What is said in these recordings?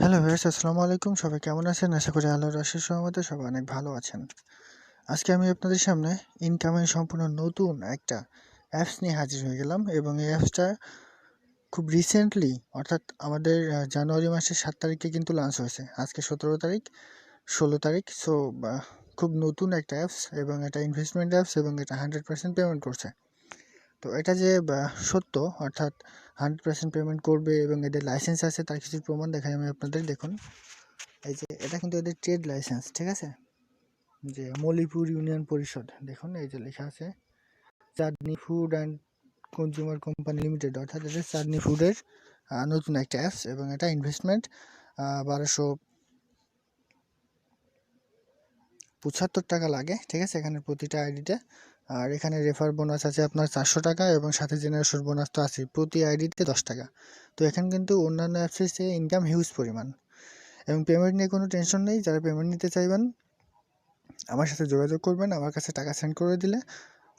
Hello viewers, আসসালামু আলাইকুম। সবাই কেমন আছেন? আশা করি আল্লাহর অশেষ রহমতে সবাই অনেক ভালো আছেন। আজকে আমি আপনাদের সামনে ইনকামের সম্পূর্ণ নতুন একটা অ্যাপস নিয়ে হাজির হয়ে গেলাম এবং এই অ্যাপসটা খুব রিসেন্টলি অর্থাৎ আমাদের জানুয়ারি মাসের 7 তারিখে কিন্তু লঞ্চ হয়েছে। আজকে 17 তারিখ, 16 তারিখ। সো খুব নতুন একটা অ্যাপস এবং এটা ইনভেস্টমেন্ট অ্যাপস এবং এটা 100% পেমেন্ট করছে। তো এটা যে সত্য অর্থাৎ 100% পেমেন্ট করবে এবং এদের লাইসেন্স আছে তার কিছু প্রমাণ দেখাই আমি আপনাদের। দেখুন, এই যে এটা কিন্তু এদের ট্রেড লাইসেন্স, ঠিক আছে, যে মলিপুর ইউনিয়ন পরিষদ। দেখুন এই যে লেখা আছে Chandni food and consumer company limited, অর্থাৎ এটা চাঁদনি ফুডের নতুন একটা অ্যাপস এবং এটা ইনভেস্টমেন্ট 1275 টাকা লাগে, ঠিক আছে, এখানে প্রতিটা আইডিতে। আর এখানে রেফার বোনাস আছে আপনার 400 টাকা এবং সাথে জেনারেশন বোনাস তো আছে প্রতি আইডিতে 10 টাকা। তো এখানে কিন্তু অন্যান্য অ্যাপসের চেয়ে ইনকাম হিউজ পরিমাণ এবং পেমেন্ট নিয়ে কোনো টেনশন নেই। যারা পেমেন্ট নিতে চাইবেন আমার সাথে যোগাযোগ করবেন, আমার কাছে টাকা সেন্ড করে দিলে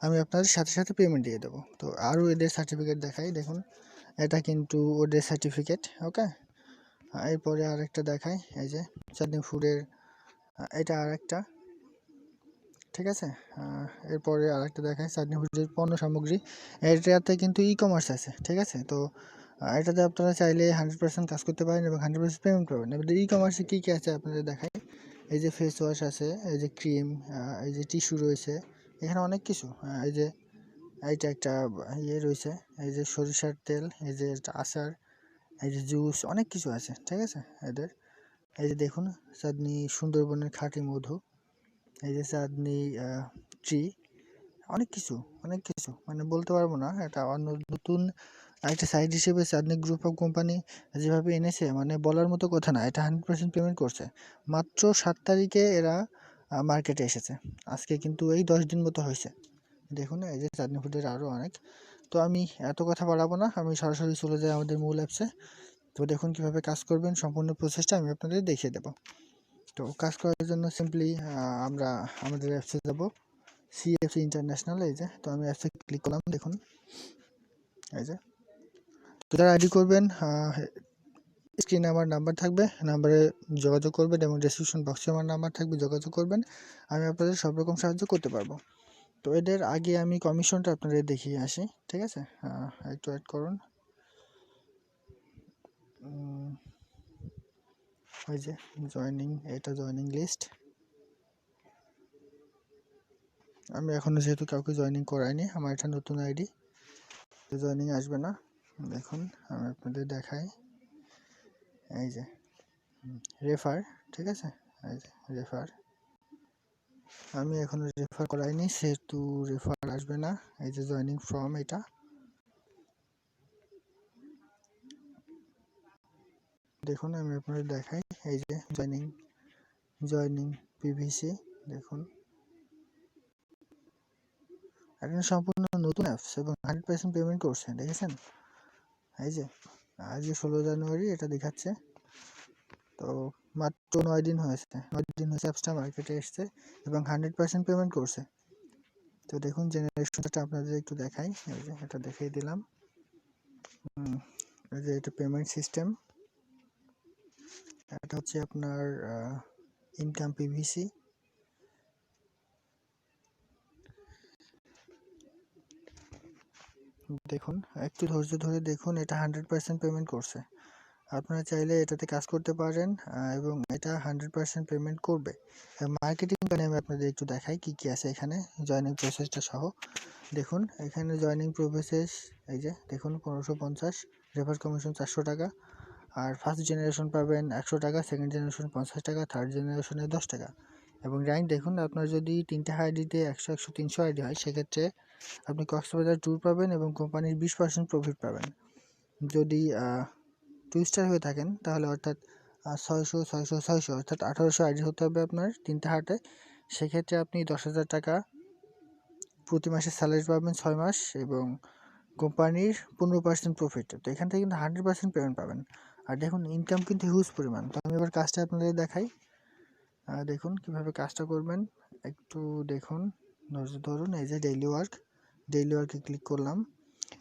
আমি আপনাদের সাথে সাথে পেমেন্ট দিয়ে দেবো। তো আরও এদের সার্টিফিকেট দেখাই, দেখুন এটা কিন্তু ওদের সার্টিফিকেট, ওকে। এরপরে আরেকটা দেখাই, এই যে চাঁদনি ফুডের, এটা আরেকটা, ঠিক আছে। এরপরে আরেকটা দেখাই চাঁদনি ফুডের পণ্য সামগ্রী, এটাতে কিন্তু ই কমার্স আছে, ঠিক আছে। তো এটাতে আপনারা চাইলে 100% কাজ করতে পারেন এবং 100% পেমেন্ট পাবেন। এবার ই কমার্সে কী কী আছে আপনাদের দেখাই, এই যে ফেস ওয়াশ আছে, এই যে ক্রিম, এই যে টিস্যু রয়েছে, এখানে অনেক কিছু। এই যে এইটা একটা ইয়ে রয়েছে, এই যে সরিষার তেল, এই যে আচার, এই যে জুস, অনেক কিছু আছে, ঠিক আছে এদের। এই যে দেখুন চাঁদনি সুন্দরবনের খাঁটি মধু, এই যে চাঁদনি ট্রি, অনেক কিছু, অনেক কিছু, মানে বলতে পারবো না। এটা অন্য নতুন একটা সাইট হিসেবে চাঁদনি গ্রুপ অফ কোম্পানি যেভাবে এনেছে, মানে বলার মতো কথা না। এটা 100% পেমেন্ট করছে। মাত্র 7 তারিখে এরা মার্কেটে এসেছে, আজকে কিন্তু এই 10 দিন মতো হয়েছে। দেখুন এই যে চাঁদনি ফুডের আরও অনেক। তো আমি এত কথা বাড়াবো না, আমি সরাসরি চলে যাই আমাদের মূল অ্যাপসে। তো দেখুন কীভাবে কাজ করবেন, সম্পূর্ণ প্রসেসটা আমি আপনাদের দেখিয়ে দেবো। তো কাজ করার জন্য সিম্পলি আমরা আমাদের অ্যাপসে যাব, সিএফসি ইন্টারন্যাশনাল, এই যে। তো আমি অ্যাপসে ক্লিক করলাম, দেখুন এই যে। তো যারা আইডি করবেন স্ক্রিনে আমার নাম্বার থাকবে, নাম্বারে যোগাযোগ করবেন এবং ডেসক্রিপশন বক্সে আমার নাম্বার থাকবে, যোগাযোগ করবেন, আমি আপনাদের সব রকম সাহায্য করতে পারবো। তো এদের আগে আমি কমিশনটা আপনাদের দেখিয়ে আসি, ঠিক আছে। একটু অ্যাড করুন, ওই যে জয়নিং, এটা জয়নিং লিস্ট। আমি এখনও যেহেতু কাউকে জয়নিং করাইনি, আমার এটা নতুন আইডি, তো জয়নিং আসবে না। দেখুন আমি আপনাদের দেখাই, এই যে রেফার, ঠিক আছে, এই যে রেফার, আমি এখনও রেফার করাইনি সেহেতু রেফার আসবে না। এই যে জয়নিং ফর্ম, এটা দেখুন আমি আপনাদের দেখাই, এই যে জয়নিং পিভিসি, দেখুন এটা সম্পূর্ণ নতুন অ্যাপস এবং 100% পেমেন্ট করছে, দেখেছেন। এই যে আজ 16 জানুয়ারি এটা দেখাচ্ছে। তো মাত্র 9 দিন হয়েছে, 9 দিন হয়েছে অ্যাপসটা মার্কেটে এসছে এবং 100% পেমেন্ট করছে। তো দেখুন জেনারেশনটা আপনাদের একটু দেখাই, এই যে এটা দেখিয়ে দিলাম। এই যে এটা পেমেন্ট সিস্টেম, এটা হচ্ছে আপনার ইনকাম পিভিসি। দেখুন একটু ধৈর্য ধরে দেখুন, এটা 100% পেমেন্ট করছে। আপনারা চাইলে এটাতে কাজ করতে পারেন এবং এটা 100% পেমেন্ট করবে। মার্কেটিং প্ল্যানে আমি আপনাদের একটু দেখাই কি কি আছে এখানে, জয়নিং প্রসেসটা সহ। দেখুন এখানে জয়নিং প্রসেস, এই যে দেখুন 1550, রেফার কমিশন 400 টাকা, আর ফার্স্ট জেনারেশন পাবেন 100 টাকা, সেকেন্ড জেনারেশন 50 টাকা, থার্ড জেনারেশনে 10 টাকা। এবং র্যাঙ্ক দেখুন, আপনার যদি 3টে আইডিতে 100, 100, 300 আইডি হয় সেক্ষেত্রে আপনি কক্সবাজার ট্যুর পাবেন এবং কোম্পানির 20% প্রফিট পাবেন। যদি 2 স্টার হয়ে থাকেন তাহলে অর্থাৎ 600, 600, 600 অর্থাৎ 1800 আইডি হতে হবে আপনার 3টে হাটে। সেক্ষেত্রে আপনি 10,000 টাকা প্রতি মাসে স্যালারি পাবেন 6 মাস এবং কোম্পানির 15% প্রফিট। তো এখান থেকে কিন্তু 100% পেমেন্ট পাবেন। আর দেখুন ইনকাম কিন্তু হিউজ পরিমাণ। তো আমি এবার কাজটা আপনাদের দেখাই, দেখুন কিভাবে কাজটা করবেন, একটু দেখুন, ধৈর্য ধরুন। এই যে ডেইলি ওয়ার্কে ক্লিক করলাম,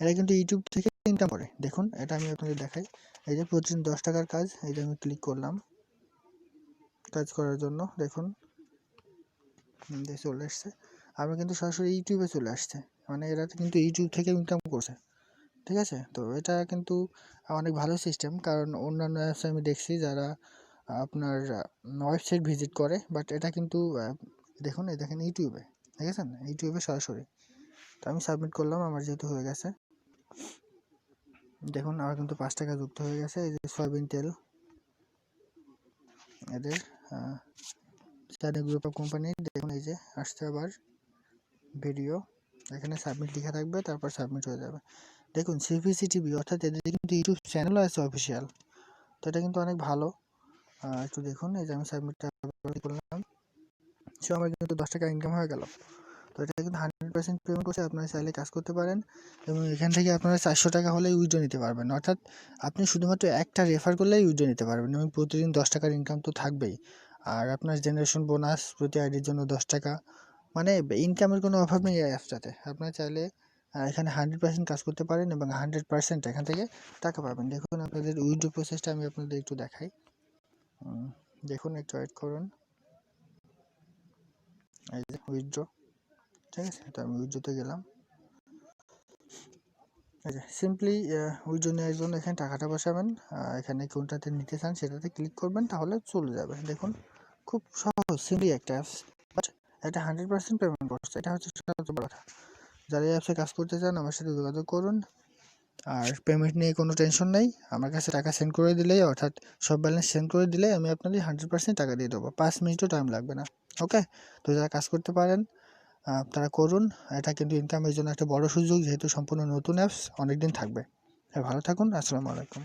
এটা কিন্তু ইউটিউব থেকে ইনকাম করে। দেখুন এটা আমি আপনাদের দেখাই, এই যে প্রতিদিন 10 টাকার কাজ, এই যে আমি ক্লিক করলাম কাজ করার জন্য, দেখুন চলে আসছে। আমি কিন্তু সরাসরি ইউটিউবে চলে আসছে, মানে এরা কিন্তু ইউটিউব থেকে ইনকাম করছে, ঠিক আছে। তো এটা কিন্তু অনেক ভালো সিস্টেম, কারণ অন্যান্য অ্যাপসে আমি দেখছি যারা আপনার ওয়েবসাইট ভিজিট করে, বাট এটা কিন্তু দেখুন এই দেখেন ইউটিউবে, দেখেছেন ইউটিউবে সরাসরি। তো আমি সাবমিট করলাম, আমার যেহেতু হয়ে গেছে, দেখুন আমার কিন্তু 5 টাকা যুক্ত হয়ে গেছে। এই যে সয়াবিন তেল, এদের স্টাডি গ্রুপ অফ কোম্পানি, দেখুন এই যে আসছে আবার ভিডিও, এখানে সাবমিট লেখা থাকবে, তারপর সাবমিট হয়ে যাবে। দেখুন সিপিসি টিভি, অর্থাৎ এদের কিন্তু ইউটিউব চ্যানেলও আছে অফিসিয়াল, তো এটা কিন্তু অনেক ভালো। একটু দেখুন, এই যে আমি সাবমিটটা করলাম, সো আমার কিন্তু 10 টাকা ইনকাম হয়ে গেল। তো এটা কিন্তু 100% পেমেন্ট করছে, আপনারা চাইলে কাজ করতে পারেন, এবং এখান থেকে আপনারা 400 টাকা হলেই উইথড্র নিতে পারবেন, অর্থাৎ আপনি শুধুমাত্র একটা রেফার করলেই উইথড্র নিতে পারবেন, এবং প্রতিদিন 10 টাকার ইনকাম তো থাকবেই। আর আপনার জেনারেশন বোনাস প্রতি আইডির জন্য 10 টাকা, মানে ইনকামের কোনো অভাব নেই এই অ্যাপসটাতে। আপনারা চাইলে এখানে 100% কাজ করতে পারেন এবং 100% এখান থেকে টাকা পাবেন। দেখুন আপনাদের উইথড্র প্রসেসটা আমি আপনাদের একটু দেখাই, দেখুন একটু ওয়েট করুন, এই যে উইথড্র, ঠিক আছে। তো আমি উইথড্রতে গেলাম, এই যে সিম্পলি উইথড্র নেওয়ার জন্য এখানে টাকাটা বসাবেন, এখানে কোনটাতে নিতে চান সেটাতে ক্লিক করবেন, তাহলে চলে যাবে। দেখুন খুব সহজ সিম্পলি একটা অ্যাপস, বাট এটা 100% পেমেন্ট করছে, এটা হচ্ছে সবচেয়ে বড় কথা। যারা এই অ্যাপসে কাজ করতে চান আমার সাথে যোগাযোগ করুন, আর পেমেন্ট নিয়ে কোনো টেনশন নেই, আমার কাছে টাকা সেন্ড করে দিলেই, অর্থাৎ সব ব্যালেন্স সেন্ড করে দিলে আমি আপনাদের 100% টাকা দিয়ে দেবো, 5 মিনিটও টাইম লাগবে না। ওকে, তো যারা কাজ করতে পারেন তারা করুন, এটা কিন্তু ইনকামের জন্য একটা বড় সুযোগ, যেহেতু সম্পূর্ণ নতুন অ্যাপস, অনেক দিন থাকবে। ভালো থাকুন, আসসালামু আলাইকুম।